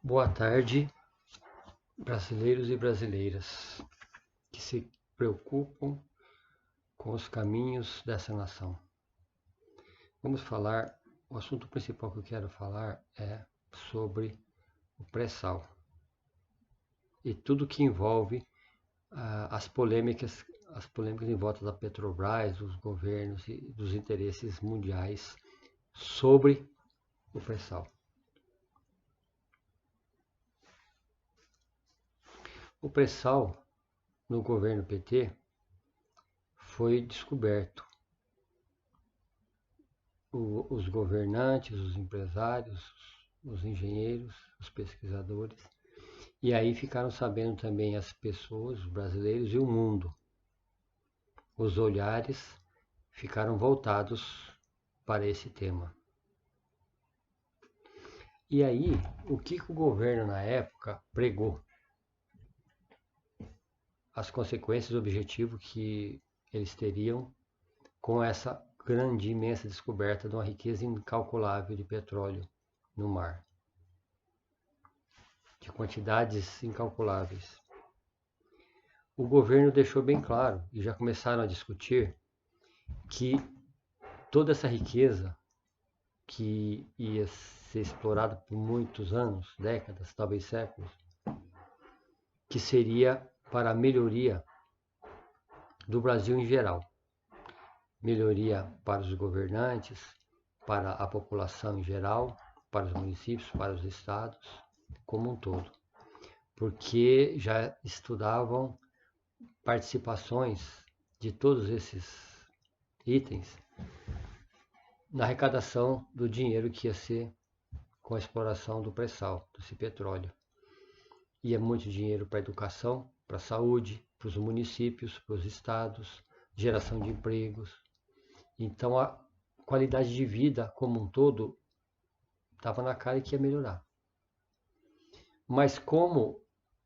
Boa tarde, brasileiros e brasileiras que se preocupam com os caminhos dessa nação. O assunto principal que eu quero falar é sobre o pré-sal e tudo que envolve as polêmicas em volta da Petrobras, dos governos e dos interesses mundiais sobre o pré-sal. O pré-sal no governo PT foi descoberto. Os governantes, os empresários, os engenheiros, os pesquisadores, e aí ficaram sabendo também as pessoas, os brasileiros e o mundo. Os olhares ficaram voltados para esse tema. E aí, o que o governo na época pregou? As consequências, o objetivo que eles teriam com essa grande, imensa descoberta de uma riqueza incalculável de petróleo no mar, de quantidades incalculáveis. O governo deixou bem claro, e já começaram a discutir, que toda essa riqueza que ia ser explorada por muitos anos, décadas, talvez séculos, que seria para a melhoria do Brasil em geral. Melhoria para os governantes, para a população em geral, para os municípios, para os estados, como um todo. Porque já estudavam participações de todos esses itens na arrecadação do dinheiro que ia ser com a exploração do pré-sal, desse petróleo. Ia muito dinheiro para a educação, para a saúde, para os municípios, para os estados, geração de empregos. Então a qualidade de vida como um todo estava na cara que ia melhorar. Mas como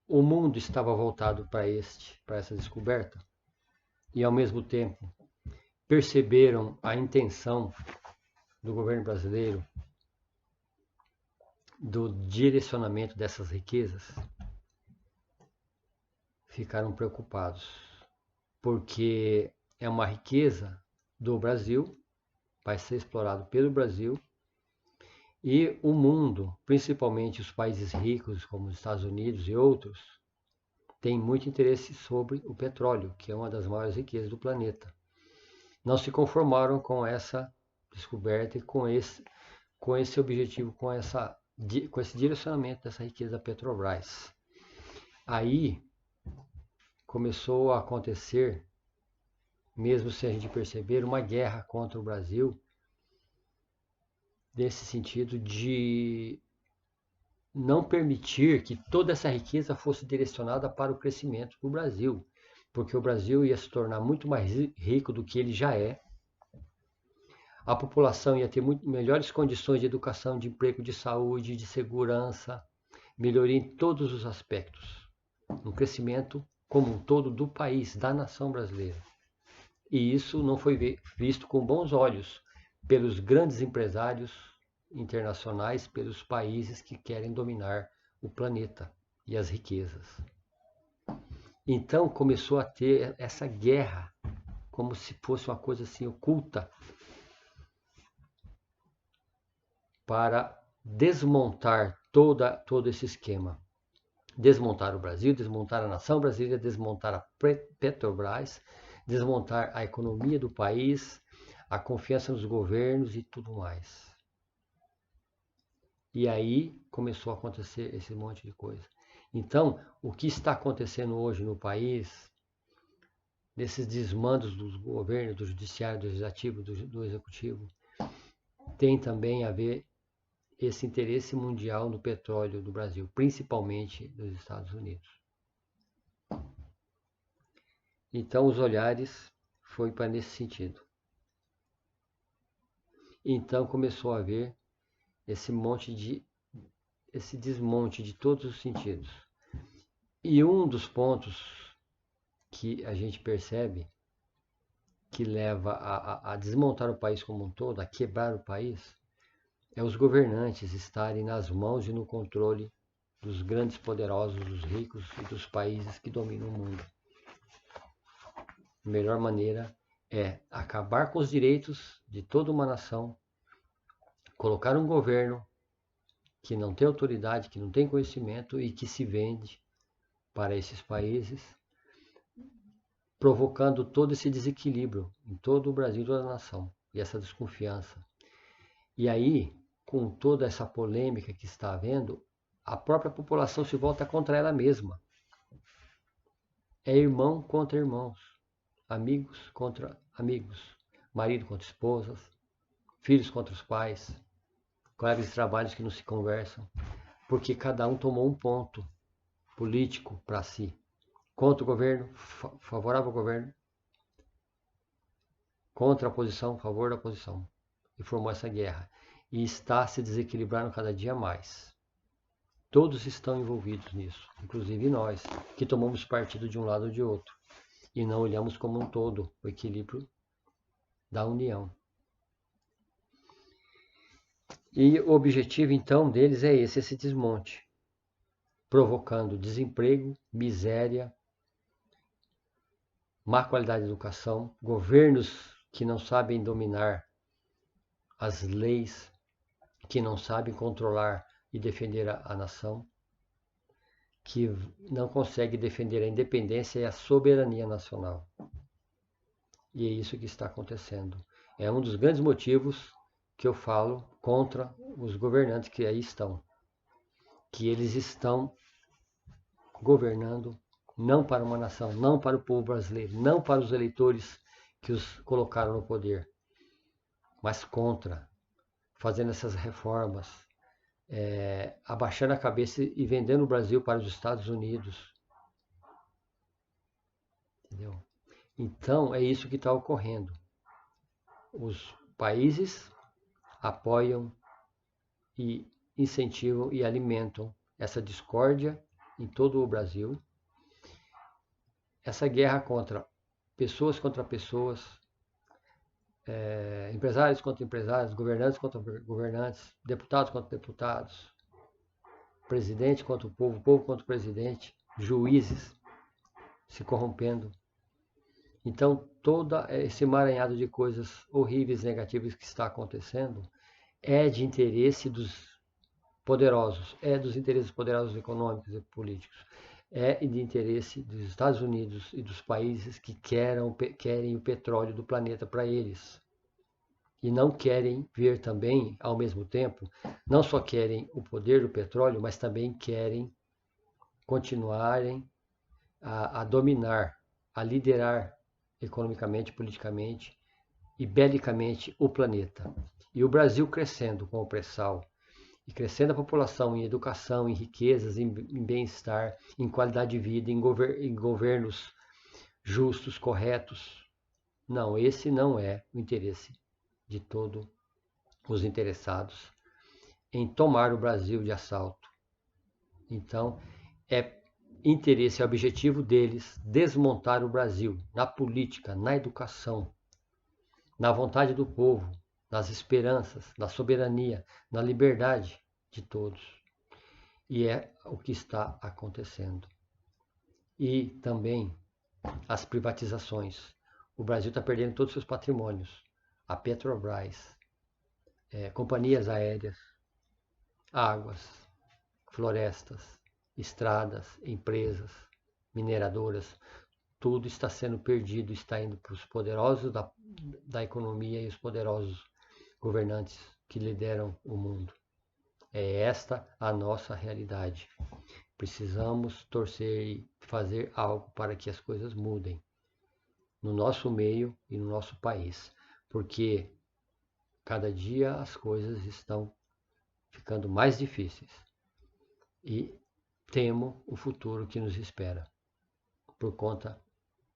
o mundo estava voltado para essa descoberta, e ao mesmo tempo perceberam a intenção do governo brasileiro do direcionamento dessas riquezas, ficaram preocupados, porque é uma riqueza do Brasil, vai ser explorado pelo Brasil, e o mundo, principalmente os países ricos como os Estados Unidos e outros, tem muito interesse sobre o petróleo, que é uma das maiores riquezas do planeta. Não se conformaram com essa descoberta e com esse objetivo, com esse direcionamento dessa riqueza da Petrobras. Aí começou a acontecer, mesmo sem a gente perceber, uma guerra contra o Brasil, nesse sentido de não permitir que toda essa riqueza fosse direcionada para o crescimento do Brasil, porque o Brasil ia se tornar muito mais rico do que ele já é. A população ia ter muito melhores condições de educação, de emprego, de saúde, de segurança, melhoria em todos os aspectos, um crescimento como um todo do país, da nação brasileira. E isso não foi visto com bons olhos pelos grandes empresários internacionais, pelos países que querem dominar o planeta e as riquezas. Então começou a ter essa guerra, como se fosse uma coisa assim oculta, para desmontar todo esse esquema. Desmontar o Brasil, desmontar a nação brasileira, desmontar a Petrobras, desmontar a economia do país, a confiança nos governos e tudo mais. E aí começou a acontecer esse monte de coisa. Então, o que está acontecendo hoje no país, nesses desmandos dos governos, do judiciário, do legislativo, do executivo, tem também a ver esse interesse mundial no petróleo do Brasil, principalmente dos Estados Unidos. Então os olhares foi para nesse sentido. Então começou a haver esse desmonte de todos os sentidos. E um dos pontos que a gente percebe que leva a desmontar o país como um todo, a quebrar o país, é os governantes estarem nas mãos e no controle dos grandes poderosos, dos ricos e dos países que dominam o mundo. A melhor maneira é acabar com os direitos de toda uma nação, colocar um governo que não tem autoridade, que não tem conhecimento e que se vende para esses países, provocando todo esse desequilíbrio em todo o Brasil, em toda a nação, e essa desconfiança. E aí, com toda essa polêmica que está havendo, a própria população se volta contra ela mesma. É irmão contra irmãos, amigos contra amigos, marido contra esposas, filhos contra os pais, colegas de trabalho que não se conversam, porque cada um tomou um ponto político para si. Contra o governo, favorável ao governo, contra a oposição, favor da oposição. E formou essa guerra. E está se desequilibrando cada dia mais. Todos estão envolvidos nisso, inclusive nós, que tomamos partido de um lado ou de outro. E não olhamos como um todo o equilíbrio da união. E o objetivo, então, deles é esse desmonte, provocando desemprego, miséria, má qualidade de educação, governos que não sabem dominar as leis, que não sabem controlar e defender a nação, que não conseguem defender a independência e a soberania nacional. E é isso que está acontecendo. É um dos grandes motivos que eu falo contra os governantes que aí estão. Que eles estão governando não para uma nação, não para o povo brasileiro, não para os eleitores que os colocaram no poder, mas contra, fazendo essas reformas, abaixando a cabeça e vendendo o Brasil para os Estados Unidos. Entendeu? Então, é isso que está ocorrendo. Os países apoiam e incentivam e alimentam essa discórdia em todo o Brasil. Essa guerra contra pessoas, empresários contra empresários, governantes contra governantes, deputados contra deputados, presidente contra o povo contra o presidente, juízes se corrompendo. Então, todo esse emaranhado de coisas horríveis, negativas que está acontecendo é de interesse dos poderosos, é dos interesses poderosos econômicos e políticos, é de interesse dos Estados Unidos e dos países que querem o petróleo do planeta para eles. E não querem ver também, ao mesmo tempo, não só querem o poder do petróleo, mas também querem continuarem a dominar, a liderar economicamente, politicamente e belicamente o planeta. E o Brasil crescendo com o pré-sal, e crescendo a população em educação, em riquezas, em bem-estar, em qualidade de vida, em governos justos, corretos. Não, esse não é o interesse de todos os interessados em tomar o Brasil de assalto. Então, é interesse, é objetivo deles desmontar o Brasil na política, na educação, na vontade do povo, nas esperanças, na soberania, na liberdade de todos. E é o que está acontecendo. E também as privatizações. O Brasil está perdendo todos os seus patrimônios. A Petrobras, companhias aéreas, águas, florestas, estradas, empresas, mineradoras, tudo está sendo perdido, está indo para os poderosos da economia e os poderosos governantes que lideram o mundo. É esta a nossa realidade. Precisamos torcer e fazer algo para que as coisas mudem no nosso meio e no nosso país, porque cada dia as coisas estão ficando mais difíceis e temo o futuro que nos espera por conta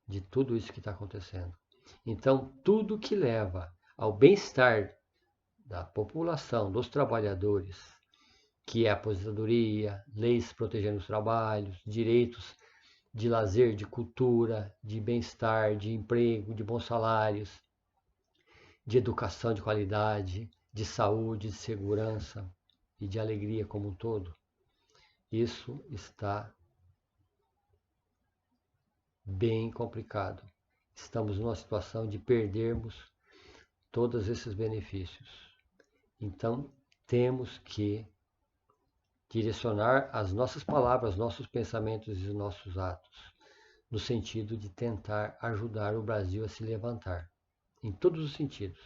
de tudo isso que está acontecendo. Então, tudo que leva ao bem-estar da população, dos trabalhadores, que é a aposentadoria, leis protegendo os trabalhos, direitos de lazer, de cultura, de bem-estar, de emprego, de bons salários, de educação de qualidade, de saúde, de segurança e de alegria como um todo. isso está bem complicado. Estamos numa situação de perdermos todos esses benefícios. Então, temos que direcionar as nossas palavras, nossos pensamentos e os nossos atos no sentido de tentar ajudar o Brasil a se levantar, em todos os sentidos,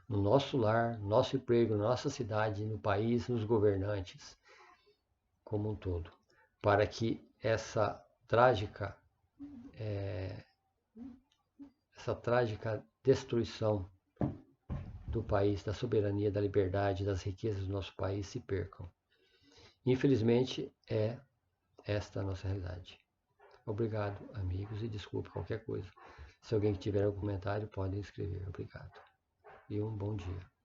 no nosso lar, no nosso emprego, na nossa cidade, no país, nos governantes, como um todo, para que essa trágica destruição do país, da soberania, da liberdade, das riquezas do nosso país se percam. Infelizmente, é esta a nossa realidade. Obrigado, amigos, e desculpe qualquer coisa. Se alguém tiver algum comentário, pode escrever. Obrigado. E um bom dia.